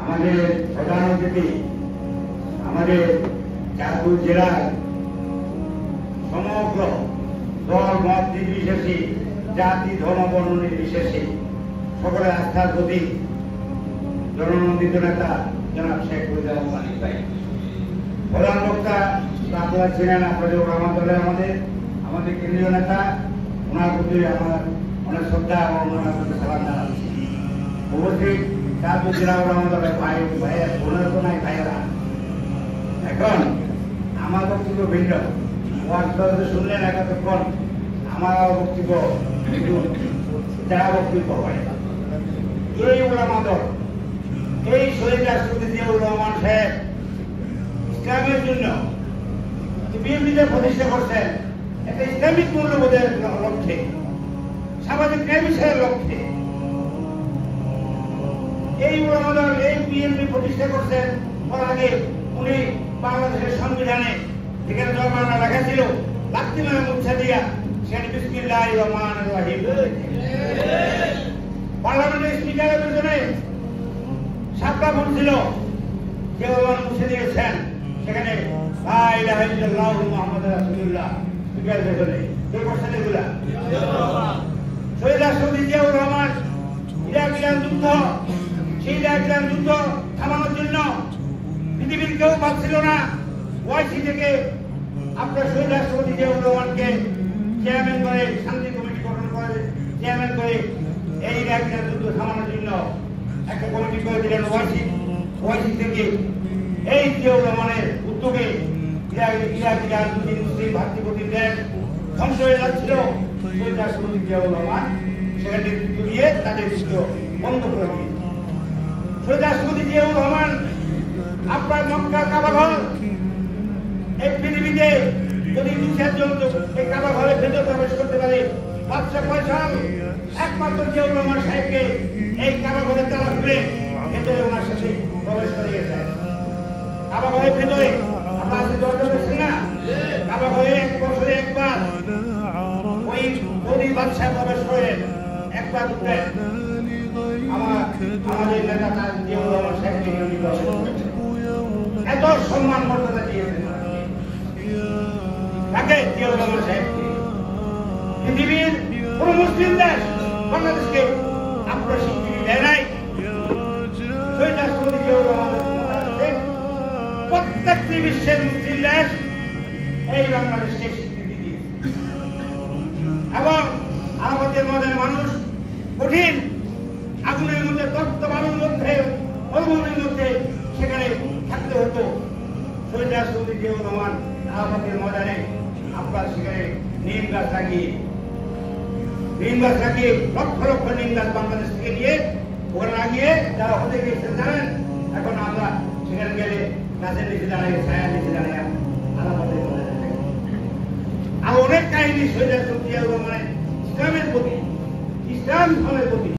আমাদের প্রধান অতিথি আমাদের চাঁদপুর জেলার সমগ্র দল মত নির্বিশেষে জাতি ধর্ম বর্ণ নির্বিশেষে সকলের আস্থার প্রতীক জননন্দিত নেতা জনাব শেখ মুজিবুর রহমান ভাই। প্রধান বক্তা আপনারা ছিলেন আপনাদের আমার দলের আমাদের কেন্দ্রীয় নেতা, ওনার প্রতি আমার অনেক শ্রদ্ধা এবং ওনার প্রতি সালাম জানাচ্ছি। অবশ্যই চাঁদপুর জেলা আমার দলের ভাইয়ের বোনের তো নাই ভাইয়েরা। এখন আমার বক্তব্য ভিন্ন, শুনলেন এতক্ষণ আমার বক্তব্য একটু যারা বক্তব্য হয়। এই ওলামা দল, এই শহীদ রাষ্ট্রপতি জিয়াউর রহমান সাহেব ইসলামের জন্য বিএনপিতে প্রতিষ্ঠা করছেন একটা ইসলামিক মূল্যবোধের লক্ষ্যে, সামাজিক ন্যায় বিষয়ের লক্ষ্যে। এই ওলামা দল এই বিএনপি প্রতিষ্ঠা করছেন। ওর আগে উনি বাংলাদেশের সংবিধানে যেখানে জন্মানা লেখা ছিল লাত্তি মানে মুচ্ছা দিয়া সেখানে বিসমিল্লাহির রহমানির রহিম, পার্লামেন্টের স্পিকারের পেছনে সাতটা ভোট ছিল যে মুছে দিয়েছেন, সেখানে লা ইলাহা ইল্লাল্লাহু মুহাম্মাদুর রাসূলুল্লাহ স্পিকারের পেছনে কে করছেন এগুলা? শহীদ রাষ্ট্রপতি জিয়াউর রহমান ইরাক-ইরান যুদ্ধ, সেই ইরাক-ইরান যুদ্ধ থামানোর জন্য পৃথিবীর কেউ পাচ্ছিল না। ওআইসি থেকে আপনার শহীদ রাষ্ট্রপতি জিয়াউর রহমানকে চেয়ারম্যান করে, শান্তি কমিটি গঠন করে চেয়ারম্যান করে এই ইরাক-ইরান যুদ্ধ থামানোর জন্য একটা কমিটি করে দিলেন ওআইসি থেকে। এই জিয়াউর রহমানের উদ্যোগে ইরাক-ইরান দুটি মুসলিম ভাতৃপ্রতিম দেশ ধ্বংস হয়ে যাচ্ছিল। শহীদ রাষ্ট্রপতি জিয়াউর রহমান সেখানে নেতৃত্ব দিয়ে তাদের যুদ্ধ বন্ধ করে দিয়েছে। শহীদ রাষ্ট্রপতি জিয়াউর রহমান আপনার মক্কা কাবাঘর, এই পৃথিবীতে যদি 2-4 জন এই কাবাঘরের ভেতর প্রবেশ করতে পারে, বাদশা ফয়সাল একমাত্র জিয়াউর রহমান সাহেবকে এই কাবাঘরের তালা খুলে ভেতরে ওনার সাথে প্রবেশ করে গেছেন। কাবাঘরের ভেতরে আপনার দরজা দেখছেন না, কাবাঘরে 1 বছরে একবার ওই গরিব বাদশা প্রবেশ করে একবার ঢুকলেন। আমাদের নেতা জিয়াউর রহমান সাহেবকে এত সম্মান মর্যাদা দিয়েছেন তাকে। জিয়াউর রহমান সাহেবকে পৃথিবীর কোন মুসলিম দেশ বাংলাদেশকে আপনার স্বীকৃতি দেয় নাই। শহীদ রাষ্ট্রপতি জিয়াউর রহমান প্রত্যেকটি বিশ্বের মুসলিম দেশ এই বাংলাদেশকে স্বীকৃতি দিয়েছে। এবং আমাদের মধ্যে মানুষ কঠিন আগুনের মধ্যে, তপ্ত বালুর মধ্যে, মরুভূমির মধ্যে সেখানে থাকতে হতো। শহীদ রাষ্ট্রপতি জিয়াউর রহমান আমাদের ময়দানে আপনার সেখানে নিম গাছ লাগিয়ে লক্ষ লক্ষ নিম গাছ বাংলাদেশ থেকে নিয়ে ওখানে লাগিয়ে যারা হতে গিয়েছেন জানেন। এখন আমরা সেখানে গেলে গাছের নিচে দাঁড়িয়ে, ছায়ার নিচে দাঁড়িয়ে আমাদের ময়দানে আর অনেক কাহিনী শহীদ রাষ্ট্রপতি জিয়াউর রহমানের ইসলামের প্রতি, ইসলাম ধর্মের প্রতি